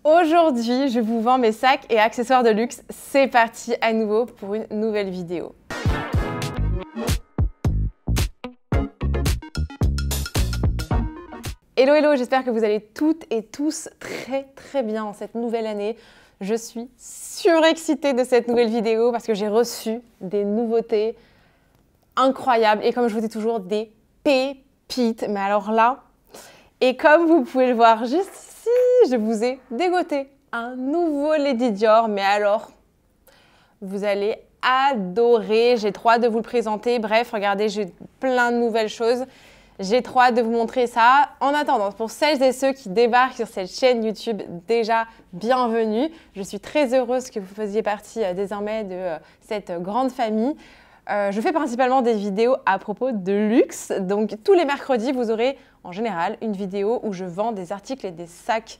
Aujourd'hui, je vous vends mes sacs et accessoires de luxe. C'est parti à nouveau pour une nouvelle vidéo. Hello, hello, j'espère que vous allez toutes et tous très bien en cette nouvelle année. Je suis surexcitée de cette nouvelle vidéo parce que j'ai reçu des nouveautés incroyables et comme je vous dis toujours, des pépites. Mais alors là, et comme vous pouvez le voir juste ici, je vous ai dégoté un nouveau Lady Dior. Mais alors, vous allez adorer. J'ai trop hâte de vous le présenter. Bref, regardez, j'ai plein de nouvelles choses. J'ai trop hâte de vous montrer ça. En attendant, pour celles et ceux qui débarquent sur cette chaîne YouTube, déjà bienvenue. Je suis très heureuse que vous faisiez partie désormais de cette grande famille. Je fais principalement des vidéos à propos de luxe. Donc tous les mercredis, vous aurez en général une vidéo où je vends des articles et des sacs,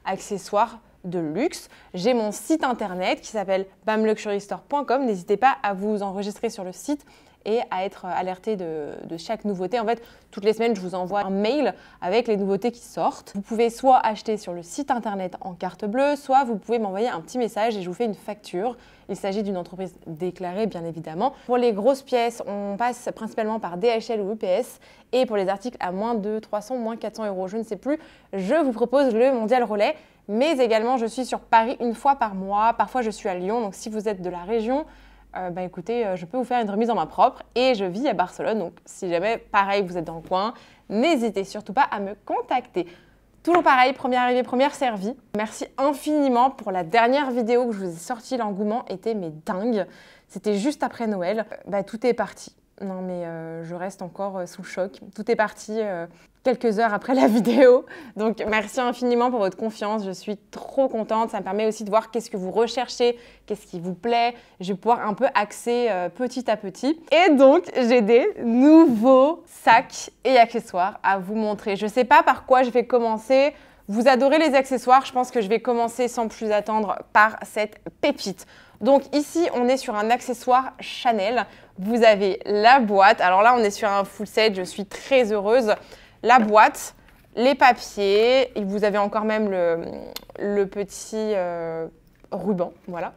accessoires de luxe. J'ai mon site internet qui s'appelle bamluxurystore.com. N'hésitez pas à vous enregistrer sur le site et à être alerté de chaque nouveauté. En fait, toutes les semaines, je vous envoie un mail avec les nouveautés qui sortent. Vous pouvez soit acheter sur le site internet en carte bleue, soit vous pouvez m'envoyer un petit message et je vous fais une facture. Il s'agit d'une entreprise déclarée, bien évidemment. Pour les grosses pièces, on passe principalement par DHL ou UPS. Et pour les articles à moins de 300, moins 400 €, je ne sais plus, je vous propose le Mondial Relais. Mais également, je suis sur Paris une fois par mois. Parfois, je suis à Lyon. Donc, si vous êtes de la région, écoutez, je peux vous faire une remise en main propre et je vis à Barcelone, donc si jamais, pareil, vous êtes dans le coin, n'hésitez surtout pas à me contacter. Toujours pareil, première arrivée, première servie. Merci infiniment pour la dernière vidéo que je vous ai sortie, l'engouement était mais dingue. C'était juste après Noël. Tout est parti. Non mais je reste encore sous le choc. Tout est parti quelques heures après la vidéo. Donc merci infiniment pour votre confiance. Je suis trop contente. Ça me permet aussi de voir qu'est-ce que vous recherchez, qu'est-ce qui vous plaît. Je vais pouvoir un peu axer petit à petit. Et donc j'ai des nouveaux sacs et accessoires à vous montrer. Je ne sais pas par quoi je vais commencer. Vous adorez les accessoires. Je pense que je vais commencer sans plus attendre par cette pépite. Donc ici, on est sur un accessoire Chanel. Vous avez la boîte. Alors là, on est sur un full set. Je suis très heureuse. La boîte, les papiers. Et vous avez encore même le petit ruban. Voilà.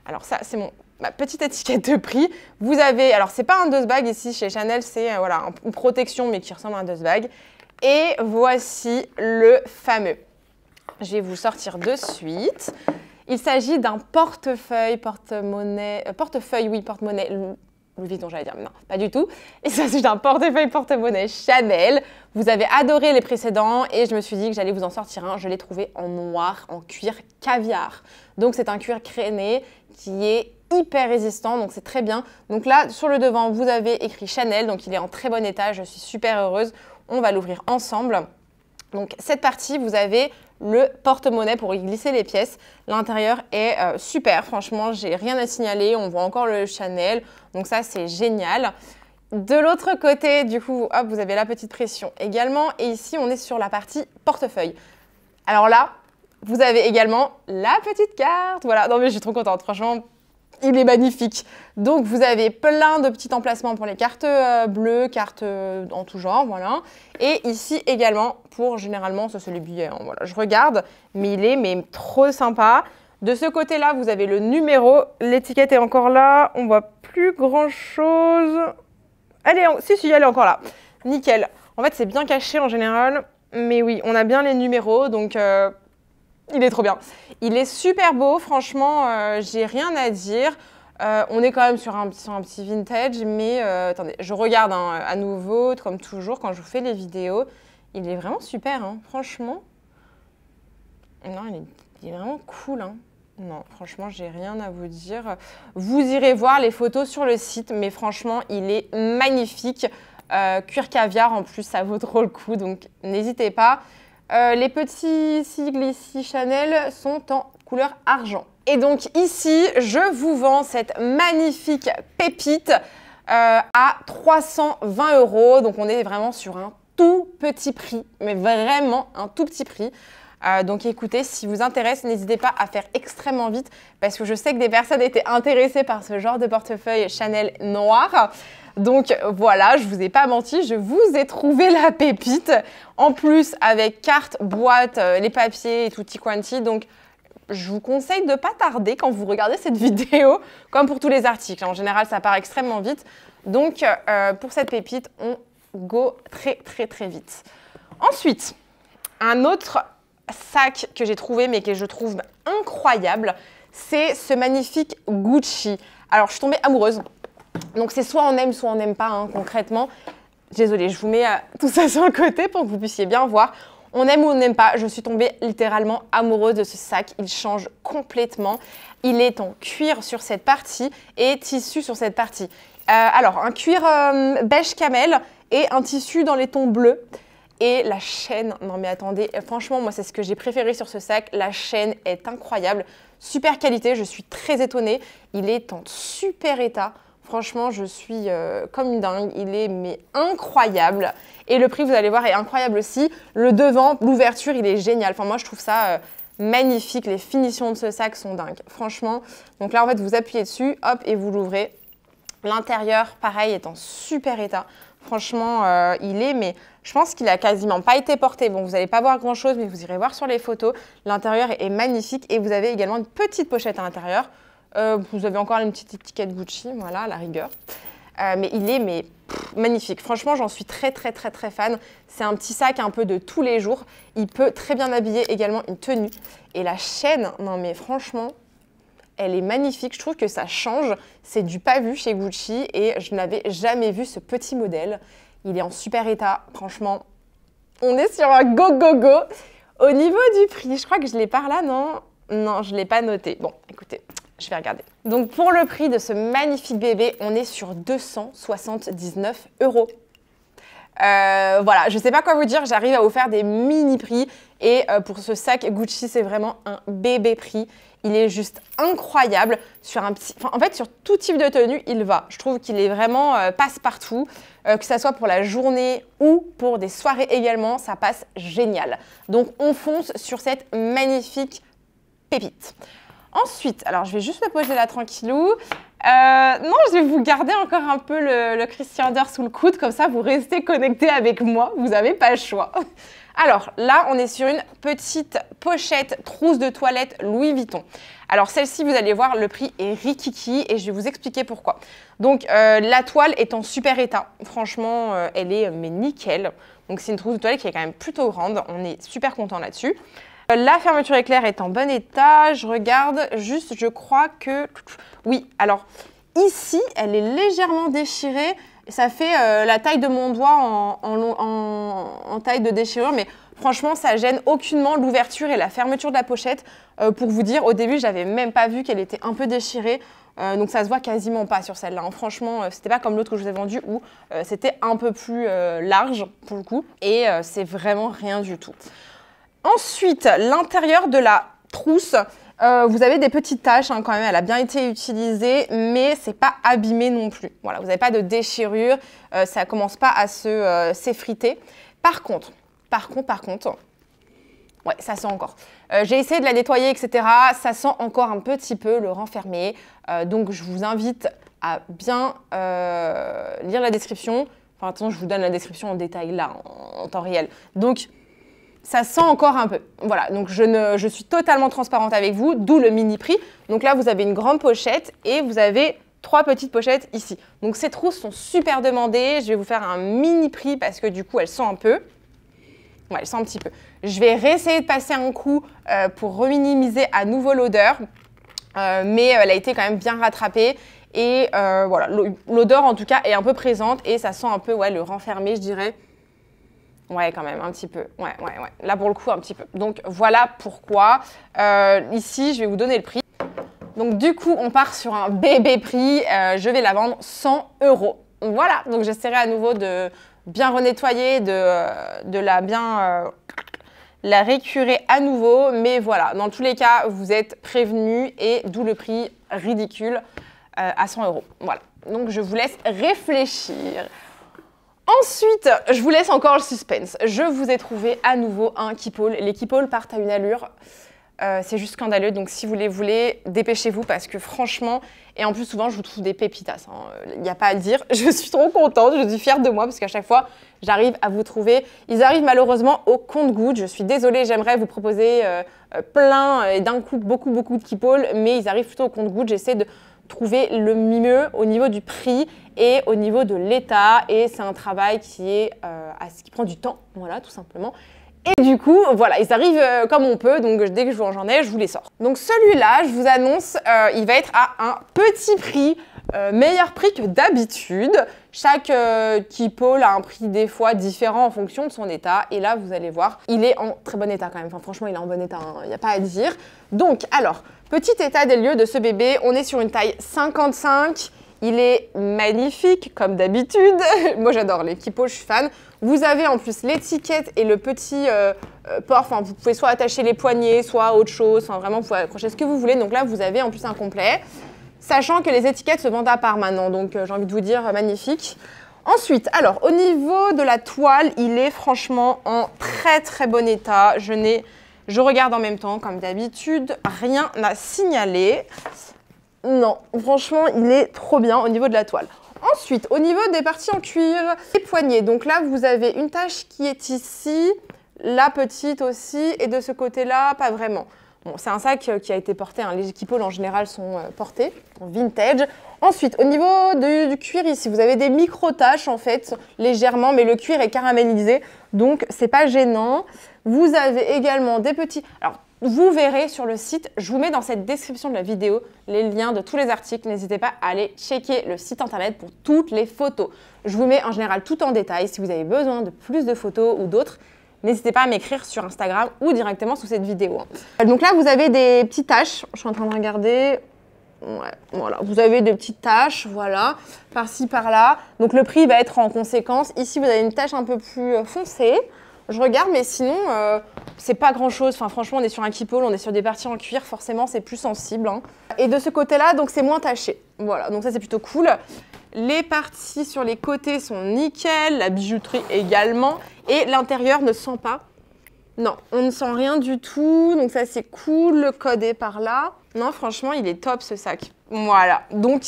Alors ça, c'est ma petite étiquette de prix. Vous avez, alors c'est pas un dust bag ici chez Chanel, c'est voilà, une protection mais qui ressemble à un dust bag. Et voici le fameux. Je vais vous sortir de suite. Il s'agit d'un portefeuille, porte-monnaie, Louis Vuitton, j'allais dire, mais non, pas du tout. Il s'agit d'un portefeuille porte-monnaie Chanel. Vous avez adoré les précédents et je me suis dit que j'allais vous en sortir un. Je l'ai trouvé en noir, en cuir caviar. Donc c'est un cuir créné qui est hyper résistant, donc c'est très bien. Donc là, sur le devant, vous avez écrit Chanel, donc il est en très bon état. Je suis super heureuse. On va l'ouvrir ensemble. Donc cette partie, vous avez le porte-monnaie pour y glisser les pièces. L'intérieur est super, franchement, j'ai rien à signaler. On voit encore le Chanel, donc ça c'est génial. De l'autre côté, du coup, hop, vous avez la petite pression également. Et ici, on est sur la partie portefeuille. Alors là, vous avez également la petite carte. Voilà, non mais je suis trop contente, franchement. Il est magnifique. Donc, vous avez plein de petits emplacements pour les cartes bleues, cartes en tout genre, voilà. Et ici également, pour généralement, ça c'est les billets, hein, voilà. Je regarde, mais il est trop sympa. De ce côté-là, vous avez le numéro. L'étiquette est encore là. On voit plus grand-chose. Elle est encore là. Nickel. En fait, c'est bien caché en général. Mais oui, on a bien les numéros, donc... il est trop bien. Il est super beau, franchement, j'ai rien à dire. On est quand même sur un petit vintage, mais attendez, je regarde hein, à nouveau, comme toujours, quand je vous fais les vidéos. Il est vraiment super, hein, franchement. Non, il est vraiment cool. Hein. Non, franchement, j'ai rien à vous dire. Vous irez voir les photos sur le site, mais franchement, il est magnifique. Cuir caviar, en plus, ça vaut trop le coup, donc n'hésitez pas. Les petits sigles ici Chanel sont en couleur argent. Et donc ici, je vous vends cette magnifique pépite à 320 €. Donc on est vraiment sur un tout petit prix, mais vraiment un tout petit prix. Donc écoutez, si vous intéresse, n'hésitez pas à faire extrêmement vite parce que je sais que des personnes étaient intéressées par ce genre de portefeuille Chanel noir. Donc voilà, je vous ai pas menti, je vous ai trouvé la pépite. En plus, avec carte, boîte, les papiers et tutti quanti. Donc je vous conseille de ne pas tarder quand vous regardez cette vidéo, comme pour tous les articles. En général, ça part extrêmement vite. Donc, pour cette pépite, on go très, très, très vite. Ensuite, un autre sac que j'ai trouvé, mais que je trouve incroyable, c'est ce magnifique Gucci. Alors, je suis tombée amoureuse. Donc, c'est soit on aime, soit on n'aime pas, hein, concrètement. Désolée, je vous mets tout ça sur le côté pour que vous puissiez bien voir. On aime ou on n'aime pas, je suis tombée littéralement amoureuse de ce sac. Il change complètement. Il est en cuir sur cette partie et tissu sur cette partie. Alors, un cuir beige camel et un tissu dans les tons bleus. Et la chaîne, non mais attendez, franchement, moi, c'est ce que j'ai préféré sur ce sac. La chaîne est incroyable. Super qualité, je suis très étonnée. Il est en super état. Franchement, je suis comme une dingue. Il est mais incroyable. Et le prix, vous allez voir, est incroyable aussi. Le devant, l'ouverture, il est génial. Enfin, moi, je trouve ça magnifique. Les finitions de ce sac sont dingues. Franchement. Donc là, en fait, vous appuyez dessus, hop, et vous l'ouvrez. L'intérieur, pareil, est en super état. Franchement, il est, mais je pense qu'il a quasiment pas été porté. Bon, vous n'allez pas voir grand-chose, mais vous irez voir sur les photos. L'intérieur est magnifique. Et vous avez également une petite pochette à l'intérieur. Vous avez encore une petite étiquette Gucci, voilà, à la rigueur. Mais il est magnifique. Franchement, j'en suis très, très, très, très fan. C'est un petit sac un peu de tous les jours. Il peut très bien habiller également une tenue. Et la chaîne, non mais franchement, elle est magnifique. Je trouve que ça change. C'est du pas vu chez Gucci et je n'avais jamais vu ce petit modèle. Il est en super état. Franchement, on est sur un go, go, go. Au niveau du prix, je crois que je l'ai par là, non? Non, je ne l'ai pas noté. Bon, écoutez, je vais regarder. Donc, pour le prix de ce magnifique bébé, on est sur 279 €. Voilà, je ne sais pas quoi vous dire. J'arrive à vous faire des mini prix. Et pour ce sac Gucci, c'est vraiment un bébé prix. Il est juste incroyable. En fait, sur tout type de tenue, il va. Je trouve qu'il est vraiment passe-partout. Que ça soit pour la journée ou pour des soirées également, ça passe génial. Donc, on fonce sur cette magnifique pépite. Ensuite, alors je vais juste me poser là tranquillou. Non, je vais vous garder encore un peu le Christian Dior sous le coude, comme ça vous restez connectés avec moi, vous n'avez pas le choix. Alors là, on est sur une petite pochette trousse de toilette Louis Vuitton. Alors celle-ci, vous allez voir, le prix est rikiki et je vais vous expliquer pourquoi. Donc la toile est en super état. Franchement, elle est mais nickel. Donc c'est une trousse de toilette qui est quand même plutôt grande. On est super content là-dessus. La fermeture éclair est en bon état. Je regarde juste, je crois que... Oui, alors ici, elle est légèrement déchirée. Ça fait la taille de mon doigt en taille de déchirure, mais franchement, ça gêne aucunement l'ouverture et la fermeture de la pochette. Pour vous dire, au début, je n'avais même pas vu qu'elle était un peu déchirée. Donc ça se voit quasiment pas sur celle-là. Hein. Franchement, c'était pas comme l'autre que je vous ai vendu où c'était un peu plus large pour le coup. Et c'est vraiment rien du tout. Ensuite, l'intérieur de la trousse, vous avez des petites taches hein, quand même, elle a bien été utilisée, mais c'est pas abîmé non plus. Voilà, vous n'avez pas de déchirure, ça commence pas à s'effriter. Par contre, ouais, ça sent encore. J'ai essayé de la nettoyer, etc. Ça sent encore un petit peu le renfermé. Donc, je vous invite à bien lire la description. Enfin, attention, je vous donne la description en détail là, en temps réel. Donc, ça sent encore un peu. Voilà, donc je suis totalement transparente avec vous, d'où le mini prix. Donc là, vous avez une grande pochette et vous avez 3 petites pochettes ici. Donc ces trousses sont super demandées. Je vais vous faire un mini prix parce que du coup, elles sont un peu. Ouais, elles sont un petit peu. Je vais réessayer de passer un coup pour reminimiser à nouveau l'odeur. Mais elle a été quand même bien rattrapée. Et voilà, l'odeur en tout cas est un peu présente et ça sent un peu ouais, le renfermé, je dirais. Ouais, quand même, un petit peu. Ouais. Là, pour le coup, un petit peu. Donc, voilà pourquoi. Ici, je vais vous donner le prix. Donc, du coup, on part sur un bébé prix. Je vais la vendre 100 €. Voilà. Donc, j'essaierai à nouveau de bien renettoyer, de la bien la récurer à nouveau. Mais voilà, dans tous les cas, vous êtes prévenus et d'où le prix ridicule à 100 €. Voilà. Donc, je vous laisse réfléchir. Ensuite, je vous laisse encore le suspense. Je vous ai trouvé à nouveau un keepall. Les keepalls partent à une allure C'est juste scandaleux. Donc si vous les voulez, dépêchez-vous parce que franchement, et en plus souvent je vous trouve des pépitas. Il n'y a pas à dire. Je suis trop contente, je suis fière de moi parce qu'à chaque fois, j'arrive à vous trouver. Ils arrivent malheureusement au compte-gouttes. Je suis désolée, j'aimerais vous proposer plein et d'un coup beaucoup de keepall, mais ils arrivent plutôt au compte-gouttes. J'essaie de trouver le mieux au niveau du prix et au niveau de l'état. Et c'est un travail qui prend du temps, voilà, tout simplement. Et du coup, voilà, ils arrivent comme on peut, donc dès que j'en ai, je vous les sors. Donc celui-là, je vous annonce, il va être à un petit prix, meilleur prix que d'habitude. Chaque keepall a un prix des fois différent en fonction de son état. Et là, vous allez voir, il est en très bon état quand même. Enfin, franchement, il est en bon état, il n'y a pas à dire. Donc, alors, petit état des lieux de ce bébé. On est sur une taille 55. Il est magnifique, comme d'habitude. Moi, j'adore les keepalls, je suis fan. Vous avez en plus l'étiquette et le petit port. Enfin, vous pouvez soit attacher les poignets, soit autre chose. Enfin, vraiment, vous pouvez accrocher ce que vous voulez. Donc là, vous avez en plus un complet. Sachant que les étiquettes se vendent à part maintenant. Donc, j'ai envie de vous dire, magnifique. Ensuite, alors, au niveau de la toile, il est franchement en très bon état. Je regarde en même temps, comme d'habitude. Rien à signaler. Non, franchement, il est trop bien au niveau de la toile. Ensuite, au niveau des parties en cuir, les poignets. Donc là, vous avez une tache qui est ici, la petite aussi, et de ce côté-là, pas vraiment. Bon, c'est un sac qui a été porté, hein. Les keepalls en général sont portés en vintage. Ensuite, au niveau du cuir ici, vous avez des micro-taches en fait, légèrement, mais le cuir est caramélisé, donc c'est pas gênant. Vous avez également des petits... Alors, vous verrez sur le site, je vous mets dans cette description de la vidéo les liens de tous les articles. N'hésitez pas à aller checker le site internet pour toutes les photos. Je vous mets en général tout en détail. Si vous avez besoin de plus de photos ou d'autres, n'hésitez pas à m'écrire sur Instagram ou directement sous cette vidéo. Donc là, vous avez des petites taches. Je suis en train de regarder. Ouais, voilà. Vous avez des petites taches, voilà, par-ci, par-là. Donc le prix va être en conséquence. Ici, vous avez une tache un peu plus foncée. Je regarde, mais sinon, c'est pas grand-chose. Enfin, franchement, on est sur un keepall, on est sur des parties en cuir. Forcément, c'est plus sensible. Hein. Et de ce côté-là, donc c'est moins taché. Voilà, donc ça, c'est plutôt cool. Les parties sur les côtés sont nickel. La bijouterie également. Et l'intérieur ne sent pas. Non, on ne sent rien du tout. Donc ça, c'est cool. Le code est par là. Non, franchement, il est top, ce sac. Voilà. Donc,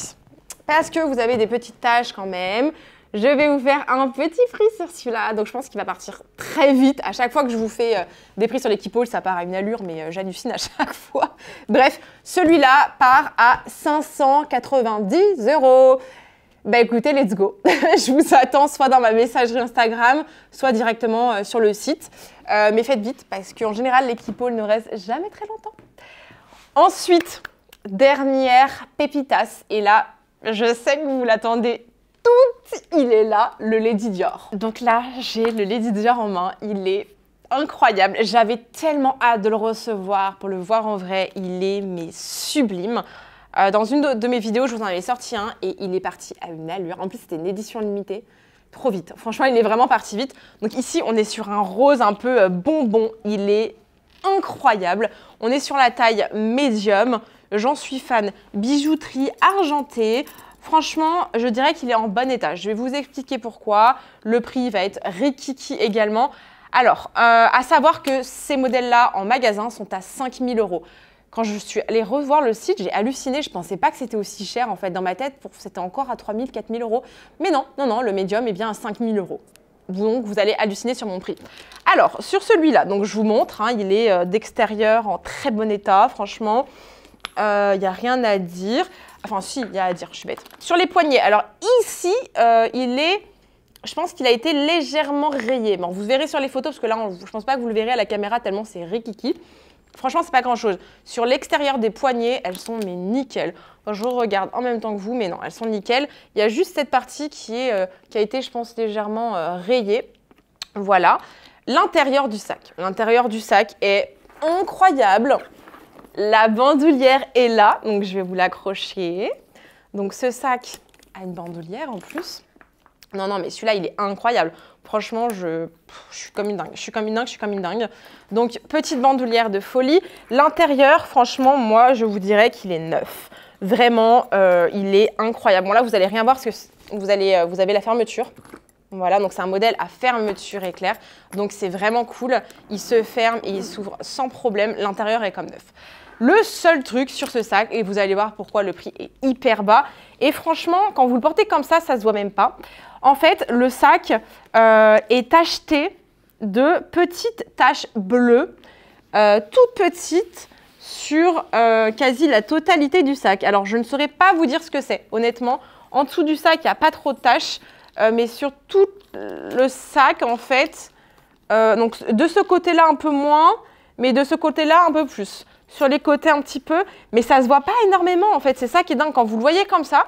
parce que vous avez des petites taches quand même, je vais vous faire un petit prix sur celui-là. Donc, je pense qu'il va partir très vite. À chaque fois que je vous fais des prix sur les keepalls, ça part à une allure, mais j'hallucine à chaque fois. Bref, celui-là part à 590 €. Bah écoutez, let's go. Je vous attends soit dans ma messagerie Instagram, soit directement sur le site. Mais faites vite parce qu'en général, les keepalls ne restent jamais très longtemps. Ensuite, dernière pépitas. Et là, je sais que vous l'attendez toutes. Il est là, le Lady Dior. Donc là, j'ai le Lady Dior en main. Il est incroyable. J'avais tellement hâte de le recevoir pour le voir en vrai. Il est mais sublime. Dans une de mes vidéos, je vous en avais sorti un et il est parti à une allure. En plus, c'était une édition limitée. Trop vite. Franchement, il est vraiment parti vite. Donc ici, on est sur un rose un peu bonbon. Il est incroyable. On est sur la taille médium. J'en suis fan. Bijouterie argentée. Franchement, je dirais qu'il est en bon état. Je vais vous expliquer pourquoi. Le prix va être rikiki également. Alors, à savoir que ces modèles-là en magasin sont à 5 000 €. Quand je suis allée revoir le site, j'ai halluciné. Je ne pensais pas que c'était aussi cher. En fait, dans ma tête, c'était encore à 3 000, 4 000 €. Mais non, non, non, le médium est bien à 5 000 €. Donc, vous allez halluciner sur mon prix. Alors, sur celui-là, donc je vous montre. Hein, il est d'extérieur en très bon état, franchement. Il n'y a rien à dire. Enfin, si, il y a à dire, je suis bête. Sur les poignets, alors ici, il est... Je pense qu'il a été légèrement rayé. Bon, vous verrez sur les photos, parce que là, je ne pense pas que vous le verrez à la caméra, tellement c'est rikiki. Franchement, c'est pas grand-chose. Sur l'extérieur des poignets, elles sont mais nickel. Enfin, je regarde en même temps que vous, mais non, elles sont nickel. Il y a juste cette partie qui a été, je pense, légèrement rayée. Voilà. L'intérieur du sac. L'intérieur du sac est incroyable. La bandoulière est là, donc je vais vous l'accrocher. Donc ce sac a une bandoulière en plus. Non, non, mais celui-là, il est incroyable. Franchement, je suis comme une dingue. Je suis comme une dingue. Donc, petite bandoulière de folie. L'intérieur, franchement, moi, je vous dirais qu'il est neuf. Vraiment, il est incroyable. Bon, là, vous n'allez rien voir parce que vous avez la fermeture. Voilà, donc c'est un modèle à fermeture éclair. Donc c'est vraiment cool. Il se ferme et il s'ouvre sans problème. L'intérieur est comme neuf. Le seul truc sur ce sac, et vous allez voir pourquoi le prix est hyper bas. Et franchement, quand vous le portez comme ça se voit même pas. En fait, le sac est tacheté de petites taches bleues, toutes petites, sur quasi la totalité du sac. Alors, je ne saurais pas vous dire ce que c'est, honnêtement. En dessous du sac, il n'y a pas trop de taches. Mais sur tout le sac, en fait, donc de ce côté-là un peu moins, mais de ce côté-là un peu plus. Sur les côtés un petit peu, mais ça se voit pas énormément, en fait. C'est ça qui est dingue. Quand vous le voyez comme ça,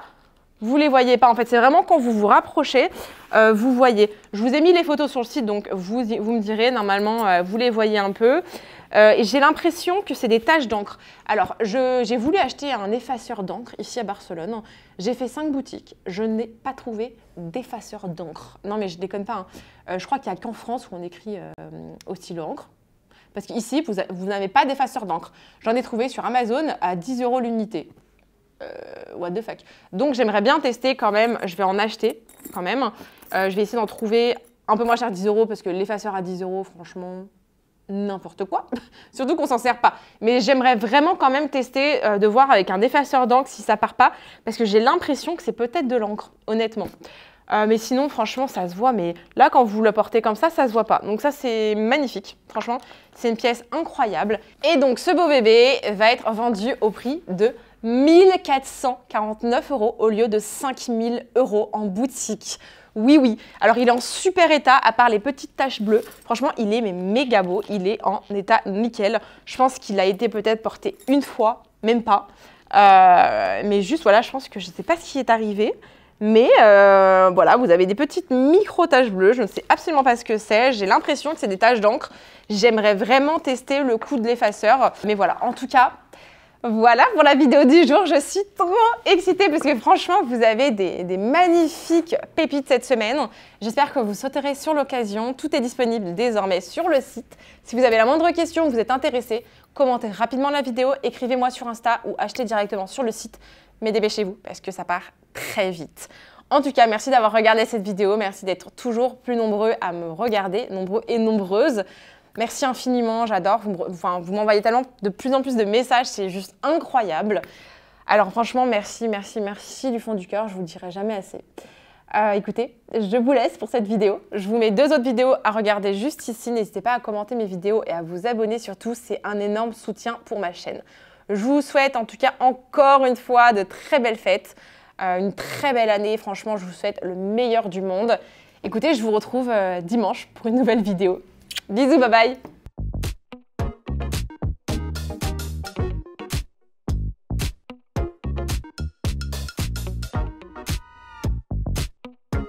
vous les voyez pas. En fait, c'est vraiment quand vous vous rapprochez, vous voyez. Je vous ai mis les photos sur le site, donc vous me direz, normalement, vous les voyez un peu. Et j'ai l'impression que c'est des taches d'encre. Alors, j'ai voulu acheter un effaceur d'encre ici à Barcelone. J'ai fait 5 boutiques. Je n'ai pas trouvé d'effaceur d'encre. Non, mais je déconne pas. Hein. Je crois qu'il n'y a qu'en France où on écrit au stylo encre. Parce qu'ici, vous n'avez pas d'effaceur d'encre. J'en ai trouvé sur Amazon à 10 € l'unité. What the fuck. Donc, j'aimerais bien tester quand même. Je vais en acheter quand même. Je vais essayer d'en trouver un peu moins cher, 10 €, parce que l'effaceur à 10 €, franchement... n'importe quoi, surtout qu'on s'en sert pas. Mais j'aimerais vraiment quand même tester de voir avec un effaceur d'encre si ça part pas, parce que j'ai l'impression que c'est peut-être de l'encre, honnêtement. Mais sinon, franchement, ça se voit. Mais là, quand vous le portez comme ça se voit pas. Donc ça, c'est magnifique. Franchement, c'est une pièce incroyable. Et donc, ce beau bébé va être vendu au prix de 1 449 € au lieu de 5 000 € en boutique. Oui, oui. Alors, il est en super état, à part les petites taches bleues. Franchement, il est mais méga beau. Il est en état nickel. Je pense qu'il a été peut-être porté une fois, même pas. Mais juste, voilà, je pense que je ne sais pas ce qui est arrivé. Mais voilà, vous avez des petites micro-taches bleues. Je ne sais absolument pas ce que c'est. J'ai l'impression que c'est des taches d'encre. J'aimerais vraiment tester le coup de l'effaceur. Mais voilà, en tout cas... Voilà pour la vidéo du jour, je suis trop excitée parce que franchement, vous avez des magnifiques pépites cette semaine. J'espère que vous sauterez sur l'occasion. Tout est disponible désormais sur le site. Si vous avez la moindre question, vous êtes intéressé, commentez rapidement la vidéo, écrivez-moi sur Insta ou achetez directement sur le site. Mais dépêchez-vous parce que ça part très vite. En tout cas, merci d'avoir regardé cette vidéo. Merci d'être toujours plus nombreux à me regarder, nombreux et nombreuses. Merci infiniment, j'adore. Vous m'envoyez tellement de plus en plus de messages, c'est juste incroyable. Alors franchement, merci, merci, merci du fond du cœur, je vous le dirai jamais assez. Écoutez, je vous laisse pour cette vidéo. Je vous mets 2 autres vidéos à regarder juste ici. N'hésitez pas à commenter mes vidéos et à vous abonner surtout, c'est un énorme soutien pour ma chaîne. Je vous souhaite en tout cas encore une fois de très belles fêtes, une très belle année. Franchement, je vous souhaite le meilleur du monde. Écoutez, je vous retrouve dimanche pour une nouvelle vidéo. Bisous, bye bye!